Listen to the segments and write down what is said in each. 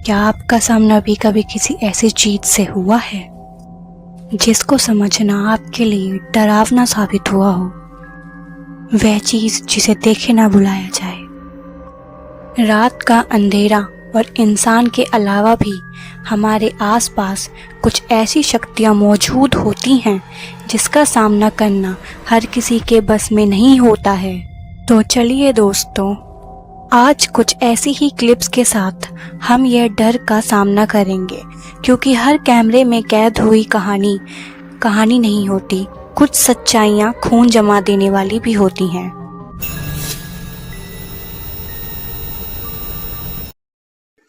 क्या आपका सामना भी कभी किसी ऐसी चीज से हुआ है जिसको समझना आपके लिए डरावना साबित हुआ हो? वह चीज जिसे देखे ना बुलाया जाए। रात का अंधेरा और इंसान के अलावा भी हमारे आसपास कुछ ऐसी शक्तियां मौजूद होती हैं जिसका सामना करना हर किसी के बस में नहीं होता है। तो चलिए दोस्तों, आज कुछ ऐसी ही क्लिप्स के साथ हम यह डर का सामना करेंगे, क्योंकि हर कैमरे में कैद हुई कहानी नहीं होती। कुछ सच्चाइयाँ खून जमा देने वाली भी होती हैं।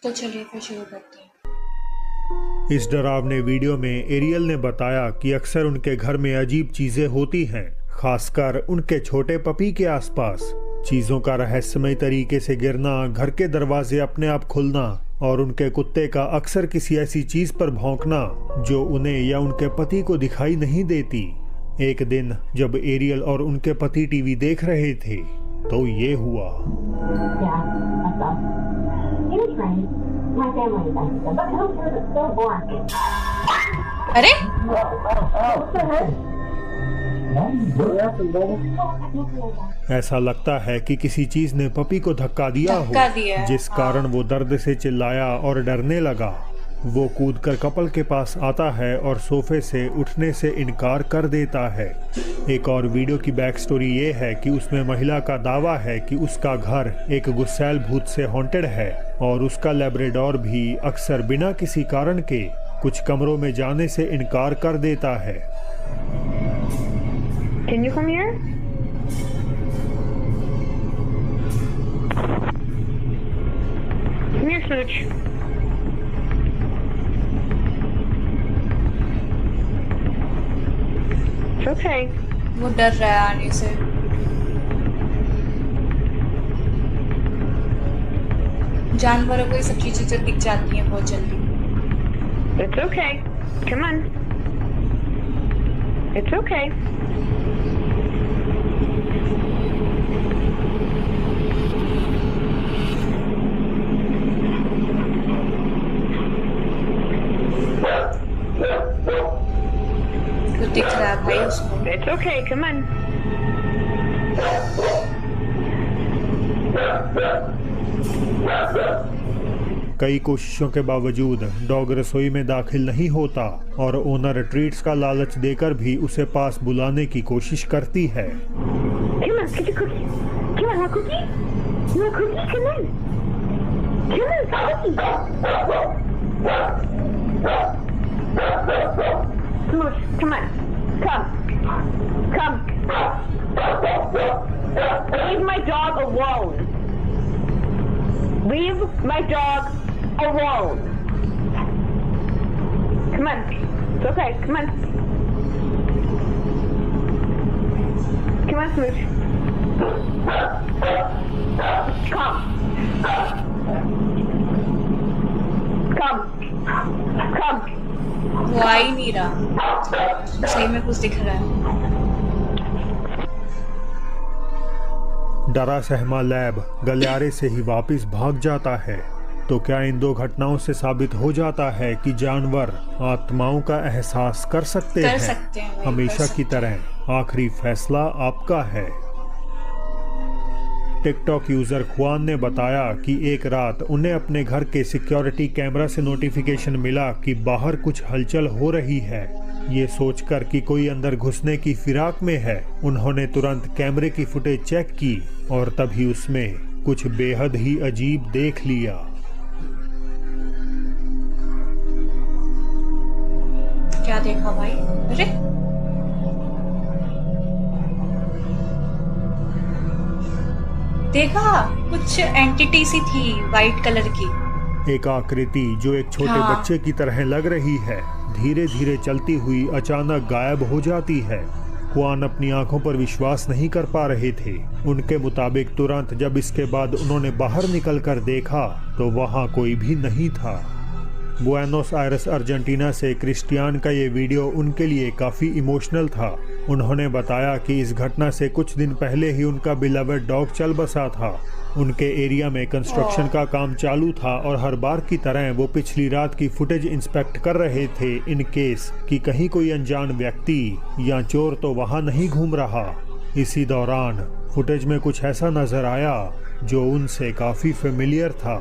तो चलिए फिर शुरू करते हैं। इस डरावने वीडियो में एरियल ने बताया कि अक्सर उनके घर में अजीब चीजें होती हैं, खासकर उनके छोटे पपी के आसपास। चीजों का रहस्यमय तरीके से गिरना, घर के दरवाजे अपने आप खुलना और उनके कुत्ते का अक्सर किसी ऐसी चीज पर भौंकना जो उन्हें या उनके पति को दिखाई नहीं देती। एक दिन जब एरियल और उनके पति टीवी देख रहे थे तो ये हुआ। अरे ऐसा लगता है कि किसी चीज ने पपी को धक्का दिया हो, जिस कारण वो दर्द से चिल्लाया और डरने लगा। वो कूदकर कपल के पास आता है और सोफे से उठने से इनकार कर देता है। एक और वीडियो की बैक स्टोरी ये है कि उसमें महिला का दावा है कि उसका घर एक गुस्सैल भूत से हॉन्टेड है और उसका लैब्राडोर भी अक्सर बिना किसी कारण के कुछ कमरों में जाने से इनकार कर देता है। Can you come here? Come here, Smooch. It's okay. वो डर रहा है आने से। जानवरों को ये सब चीजें तो दिख जाती हैं बहुत जल्दी। It's okay. Come on. It's okay. तो दिख रहा है भाई उसको। It's okay. Come on. कई कोशिशों के बावजूद डॉग रसोई में दाखिल नहीं होता और ओनर ट्रीट्स का लालच देकर भी उसे पास बुलाने की कोशिश करती है। Come on, get your cookie. Come on, want cookie? You want cookie? Come on. Come on, cookie. Smooch, come on. Come. Leave my dog alone. Leave my dog alone. Come on. It's okay. Come on. Come on, Smooch. Come. वो आ ही नहीं रहा। सही में कुछ दिख रहा है। डरा सहमा लैब गलियारे से ही वापस भाग जाता है। तो क्या इन दो घटनाओं से साबित हो जाता है कि जानवर आत्माओं का एहसास कर सकते हैं? हमेशा की तरह आखिरी फैसला आपका है। टिकटॉक यूजर खुआन ने बताया कि एक रात उन्हें अपने घर के सिक्योरिटी कैमरा से नोटिफिकेशन मिला कि बाहर कुछ हलचल हो रही है। ये सोचकर कि कोई अंदर घुसने की फिराक में है, उन्होंने तुरंत कैमरे की फुटेज चेक की और तभी उसमें कुछ बेहद ही अजीब देख लिया। क्या देखा भाई? अरे देखा, कुछ एंटिटी सी थी वाइट कलर की। एक आकृति जो एक छोटे बच्चे की तरह लग रही है, धीरे धीरे चलती हुई अचानक गायब हो जाती है। खुआन अपनी आंखों पर विश्वास नहीं कर पा रहे थे। उनके मुताबिक तुरंत जब इसके बाद उन्होंने बाहर निकलकर देखा तो वहां कोई भी नहीं था। बुएनोस आयर्स अर्जेंटीना से क्रिस्टियान का ये वीडियो उनके लिए काफ़ी इमोशनल था। उन्होंने बताया कि इस घटना से कुछ दिन पहले ही उनका बिलवेड डॉग चल बसा था। उनके एरिया में कंस्ट्रक्शन का काम चालू था और हर बार की तरह वो पिछली रात की फुटेज इंस्पेक्ट कर रहे थे इन केस कि कहीं कोई अनजान व्यक्ति या चोर तो वहाँ नहीं घूम रहा। इसी दौरान फुटेज में कुछ ऐसा नजर आया जो उनसे काफ़ी फेमिलियर था।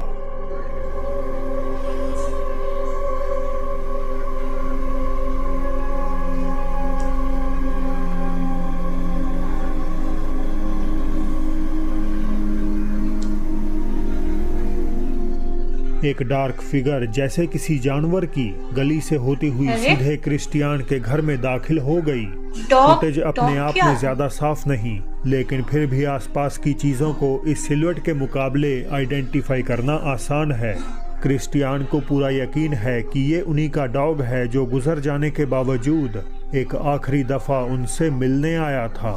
एक डार्क फिगर जैसे किसी जानवर की गली से होती हुई सीधे क्रिस्टियान के घर में दाखिल हो गई। फुटेज अपने आप में ज्यादा साफ नहीं, लेकिन फिर भी आसपास की चीजों को इस सिलुएट के मुकाबले आइडेंटिफाई करना आसान है। क्रिस्टियान को पूरा यकीन है कि ये उन्हीं का डॉग है जो गुजर जाने के बावजूद एक आखिरी दफा उनसे मिलने आया था।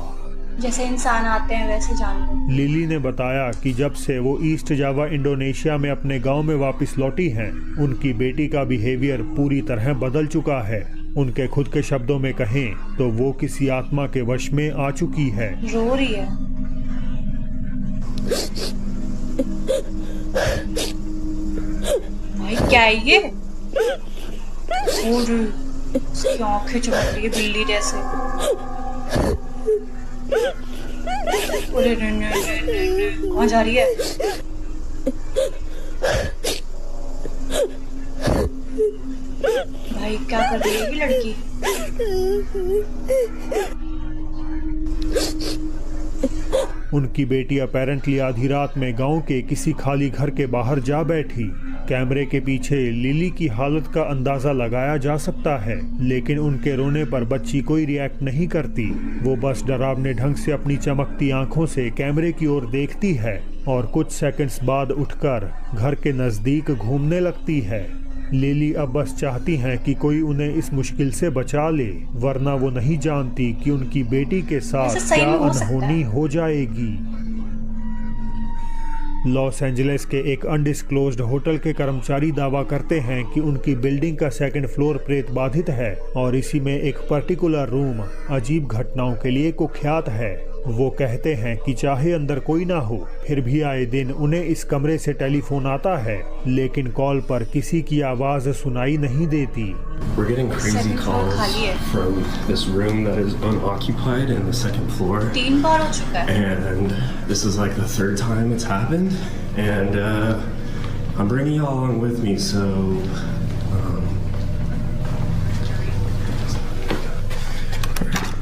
जैसे इंसान आते हैं वैसे जानवर। लिली ने बताया कि जब से वो ईस्ट जावा इंडोनेशिया में अपने गांव में वापस लौटी हैं, उनकी बेटी का बिहेवियर पूरी तरह बदल चुका है। उनके खुद के शब्दों में कहें तो वो किसी आत्मा के वश में आ चुकी है। रो रही है। भाई क्या है ये? और इसकी आंखें चमक रही है बिल्ली जैसे। कहाँ जा रही है? भाई क्या कर रही है ये लड़की? उनकी बेटी अपेरेंटली आधी रात में गांव के किसी खाली घर के बाहर जा बैठी। कैमरे के पीछे लिली की हालत का अंदाजा लगाया जा सकता है, लेकिन उनके रोने पर बच्ची कोई रिएक्ट नहीं करती। वो बस डरावने ढंग से अपनी चमकती आंखों से कैमरे की ओर देखती है और कुछ सेकंड्स बाद उठकर घर के नजदीक घूमने लगती है। लिली अब बस चाहती हैं कि कोई उन्हें इस मुश्किल से बचा ले, वरना वो नहीं जानती कि उनकी बेटी के साथ क्या अनहोनी हो जाएगी। लॉस एंजलिस के एक अनडिस्क्लोज्ड होटल के कर्मचारी दावा करते हैं कि उनकी बिल्डिंग का सेकंड फ्लोर प्रेत बाधित है और इसी में एक पर्टिकुलर रूम अजीब घटनाओं के लिए कुख्यात है। वो कहते हैं कि चाहे अंदर कोई ना हो, फिर भी आए दिन उन्हें इस कमरे से टेलीफोन आता है, लेकिन कॉल पर किसी की आवाज सुनाई नहीं देती। We're getting crazy calls from this room that is unoccupied in the second floor. 3 बार हो चुका है। And this is like the 3rd time it's happened. And I'm bringing you all along with me, so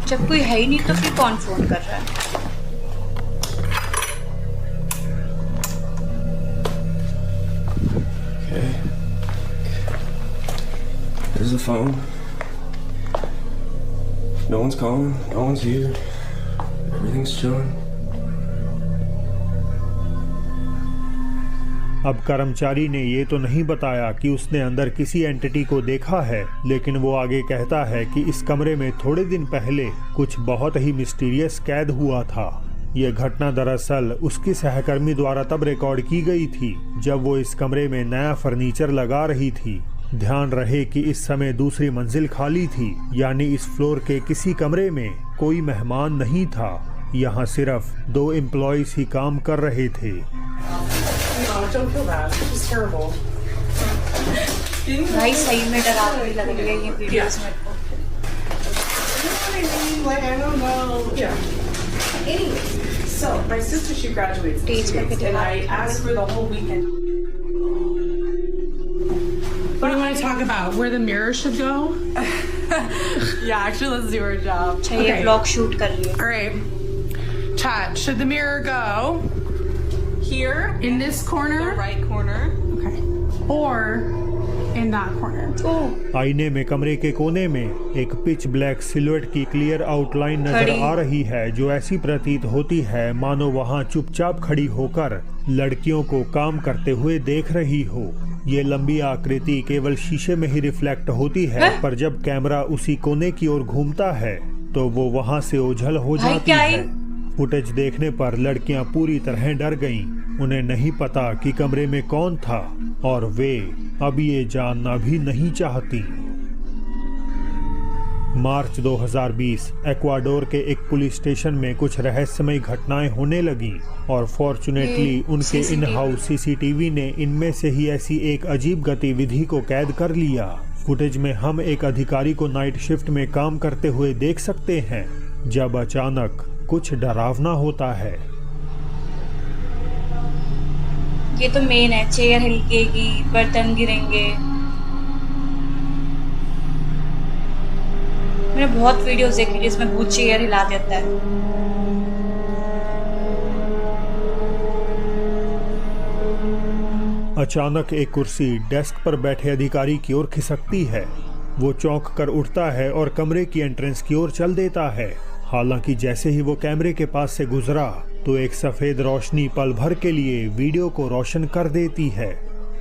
जब कोई है ही नहीं तो फिर कौन फोन कर रहा है? okay. There's the phone. No one's calling. No one's here. Everything's chilling. अब कर्मचारी ने ये तो नहीं बताया कि उसने अंदर किसी एंटिटी को देखा है, लेकिन वो आगे कहता है कि इस कमरे में थोड़े दिन पहले कुछ बहुत ही मिस्टीरियस कैद हुआ था। यह घटना दरअसल उसकी सहकर्मी द्वारा तब रिकॉर्ड की गई थी जब वो इस कमरे में नया फर्नीचर लगा रही थी। ध्यान रहे कि इस समय दूसरी मंजिल खाली थी, यानी इस फ्लोर के किसी कमरे में कोई मेहमान नहीं था। यहाँ सिर्फ 2 एम्प्लॉइज ही काम कर रहे थे। Don't feel bad. It's terrible. भाई सही में डरावनी लग रही है ये वीडियोस में। Like I don't know. Yeah. Anyway, so my sister she graduates Stage this week, and I asked for the whole weekend. What do you want to talk about? Where the mirror should go? Yeah, actually, let's do our job. अच्छा ये blog shoot कर रही है। All right. Chat. Should the mirror go Here, in this corner? the right corner. Okay. Or in that corner? आईने में कमरे के कोने में एक पिच ब्लैक सिलुएट की क्लियर आउटलाइन नजर आ रही है, जो ऐसी प्रतीत होती है मानो वहां चुपचाप खड़ी होकर लड़कियों को काम करते हुए देख रही हो। ये लंबी आकृति केवल शीशे में ही रिफ्लेक्ट होती है, पर जब कैमरा उसी कोने की ओर घूमता है तो वो वहां से ओझल हो जाती है। फुटेज देखने पर लड़कियां पूरी तरह डर गईं। उन्हें नहीं पता कि कमरे में कौन था और वे अब ये जानना भी नहीं चाहती। मार्च 2020 एक्वाडोर के एक पुलिस स्टेशन में कुछ रहस्यमयी घटनाएं होने लगीं और फॉर्चुनेटली उनके इन हाउस सीसीटीवी ने इनमें से ही ऐसी एक अजीब गतिविधि को कैद कर लिया। फुटेज में हम एक अधिकारी को नाइट शिफ्ट में काम करते हुए देख सकते हैं जब अचानक कुछ डरावना होता है। ये तो मेन है, चेयर हिलकेगी, बर्तन गिरेंगे। मैंने बहुत वीडियोस देखी जिसमें भूत चेयर हिला देता है। अचानक एक कुर्सी डेस्क पर बैठे अधिकारी की ओर खिसकती है। वो चौंक कर उठता है और कमरे की एंट्रेंस की ओर चल देता है। हालांकि जैसे ही वो कैमरे के पास से गुजरा तो एक सफेद रोशनी पल भर के लिए वीडियो को रोशन कर देती है।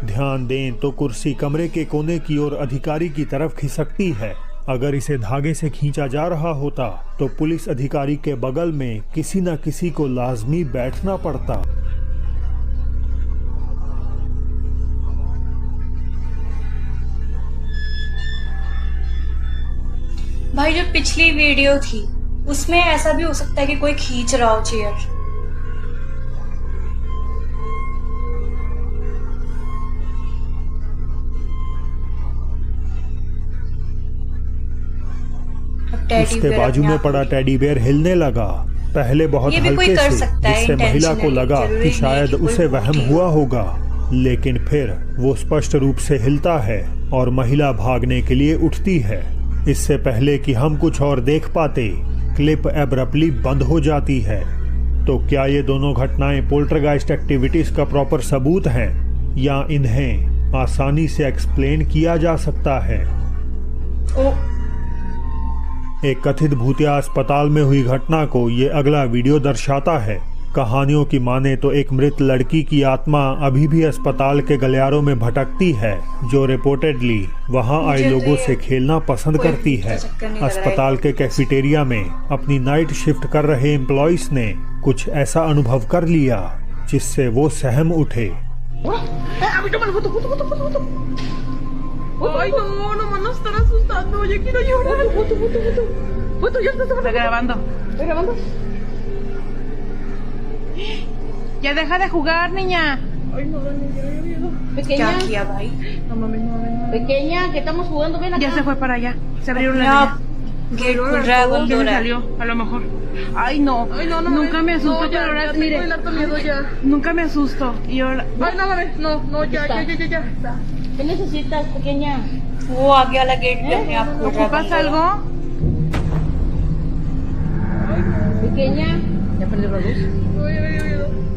ध्यान दें तो कुर्सी कमरे के कोने की ओर अधिकारी की तरफ खिसकती है। अगर इसे धागे से खींचा जा रहा होता तो पुलिस अधिकारी के बगल में किसी न किसी को लाजमी बैठना पड़ता। भाई जो पिछली वीडियो थी उसमें ऐसा भी हो सकता है कि कोई खींच रहा हो चेयर। उसके बाजू में पड़ा टेडी बेयर हिलने लगा। पहले बहुत हल्के से, जिससे महिला को लगा कि शायद उसे वहम हुआ होगा, लेकिन फिर वो स्पष्ट रूप से हिलता है और महिला भागने के लिए उठती है। इससे पहले कि हम कुछ और देख पाते, क्लिप एब्रप्टली बंद हो जाती है। तो क्या ये दोनों घटनाएं पोल्टरगाइस्ट एक्टिविटीज का प्रॉपर सबूत हैं या इन्हें आसानी से एक्सप्लेन किया जा सकता है? एक कथित भूतिया अस्पताल में हुई घटना को ये अगला वीडियो दर्शाता है। कहानियों की माने तो एक मृत लड़की की आत्मा अभी भी अस्पताल के गलियारों में भटकती है, जो रिपोर्टेडली वहां आए लोगों से खेलना पसंद करती है। अस्पताल के कैफेटेरिया में अपनी नाइट शिफ्ट कर रहे एम्प्लॉइज ने कुछ ऐसा अनुभव कर लिया जिससे वो सहम उठे। Ay, no me van a estar asustando. Yo quiero llorar. Foto, ya está grabando. ¿Estoy grabando? Ya deja de jugar, niña. Ay, no, ya. क्या किया भाई? No mames, no mames. Pequeña, que estamos jugando, ven acá. Ya se fue para allá. Se abrieron las líneas. Gate खुल रहा है, बंद Ya हो se रहा है। salió, a lo mejor. Ay, no. Nunca me asusto, pero ahora, mire. Nunca me asusto. Y ahora. Ay, no mames, no, ya. ¿Qué necesitas, pequeña? वो आगे वाला गेट भी अपने आप खुल रहा है। ¿Ocupas algo? Pequeña, ¿ya prendió la luz?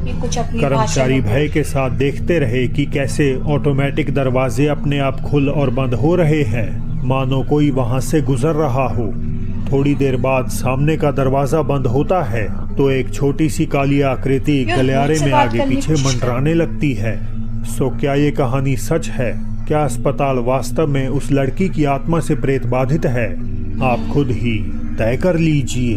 ये कुछ अपनी कर्मचारी भाषा में। भय के साथ देखते रहे कि कैसे ऑटोमेटिक दरवाजे अपने आप खुल और बंद हो रहे हैं, मानो कोई वहां से गुजर रहा हो। थोड़ी देर बाद सामने का दरवाजा बंद होता है तो एक छोटी सी काली आकृति गलियारे में आगे पीछे मंडराने लगती है। सो क्या ये कहानी सच है? क्या अस्पताल वास्तव में उस लड़की की आत्मा से प्रेत बाधित है? आप खुद ही तय कर लीजिए।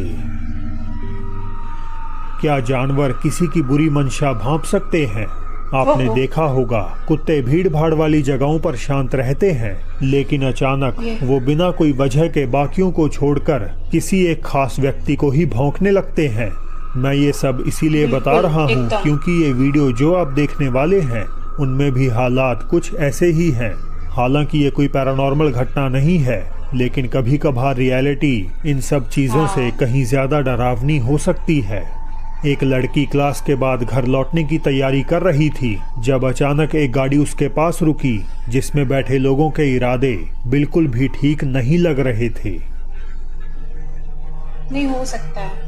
क्या जानवर किसी की बुरी मंशा भांप सकते हैं? आपने देखा होगा कुत्ते भीड़ भाड़ वाली जगहों पर शांत रहते हैं, लेकिन अचानक वो बिना कोई वजह के बाकियों को छोड़कर किसी एक खास व्यक्ति को ही भौंकने लगते हैं। मैं ये सब इसीलिए बता रहा हूँ क्योंकि ये वीडियो जो आप देखने वाले हैं उनमें भी हालात कुछ ऐसे ही हैं। हालांकि ये कोई पैरानॉर्मल घटना नहीं है, लेकिन कभी कभार रियलिटी इन सब चीज़ों से कहीं ज़्यादा डरावनी हो सकती है। एक लड़की क्लास के बाद घर लौटने की तैयारी कर रही थी जब अचानक एक गाड़ी उसके पास रुकी, जिसमें बैठे लोगों के इरादे बिल्कुल भी ठीक नहीं लग रहे थे। नहीं हो सकता है।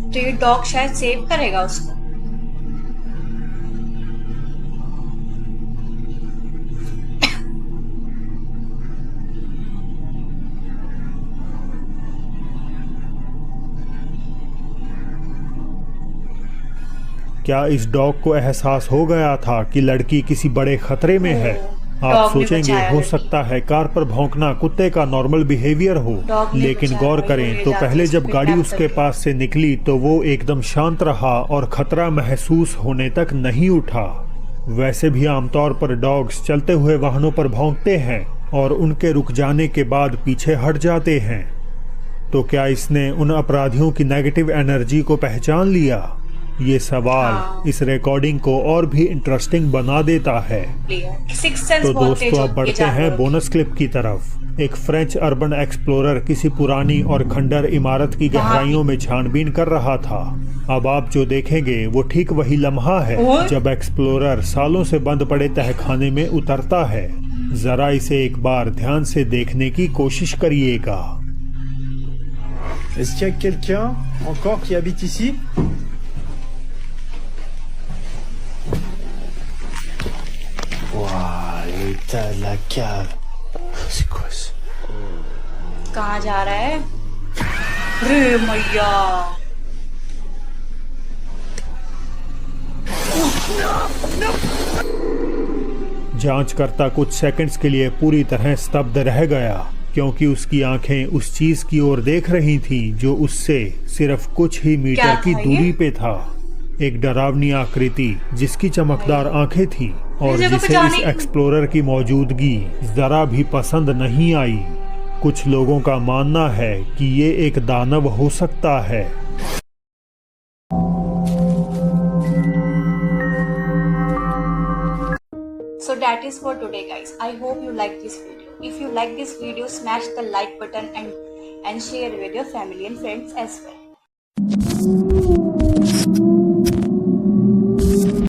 तो ये डॉग शायद सेव करेगा उसको। क्या इस डॉग को एहसास हो गया था कि लड़की किसी बड़े खतरे में है? आप डॉग ने सोचेंगे बचाया हो लड़की। सकता है कार पर भौंकना कुत्ते का नॉर्मल बिहेवियर हो, डॉग ने लेकिन बचाया, गौर वही करें ले तो जाके पहले जब उसको गाड़ी किडनैप उसके करके। पास से निकली तो वो एकदम शांत रहा और खतरा महसूस होने तक नहीं उठा। वैसे भी आमतौर पर डॉग्स चलते हुए वाहनों पर भौंकते हैं और उनके रुक जाने के बाद पीछे हट जाते हैं। तो क्या इसने उन अपराधियों की नेगेटिव एनर्जी को पहचान लिया? ये सवाल इस रिकॉर्डिंग को और भी इंटरेस्टिंग बना देता है। तो दोस्तों अब बढ़ते हैं बोनस क्लिप की तरफ। एक फ्रेंच अर्बन एक्सप्लोरर किसी पुरानी और खंडर इमारत की गहराइयों में छानबीन कर रहा था। अब आप जो देखेंगे वो ठीक वही लम्हा है जब एक्सप्लोरर सालों से बंद पड़े तहखाने में उतरता है। जरा इसे एक बार ध्यान से देखने की कोशिश करिएगा। Est-ce qu'il y a quelqu'un encore qui habite ici? Waouh, l'état de la cave. C'est quoi ça? कहाँ जा रहा है? रे मैया, जांचकर्ता कुछ सेकंड्स के लिए पूरी तरह स्तब्ध रह गया, क्योंकि उसकी आंखें उस चीज की ओर देख रही थीं जो उससे सिर्फ कुछ ही मीटर क्या की था ये? दूरी पे था। एक डरावनी आकृति जिसकी चमकदार आंखें थीं और जगह पे जिसे जाने इस की- एक्सप्लोरर की मौजूदगी जरा भी पसंद नहीं आई। कुछ लोगों का मानना है कि ये एक दानव हो सकता है। So that is for today, guys. I hope you like this video. If you like this video, smash the like button and share with your family and friends as well.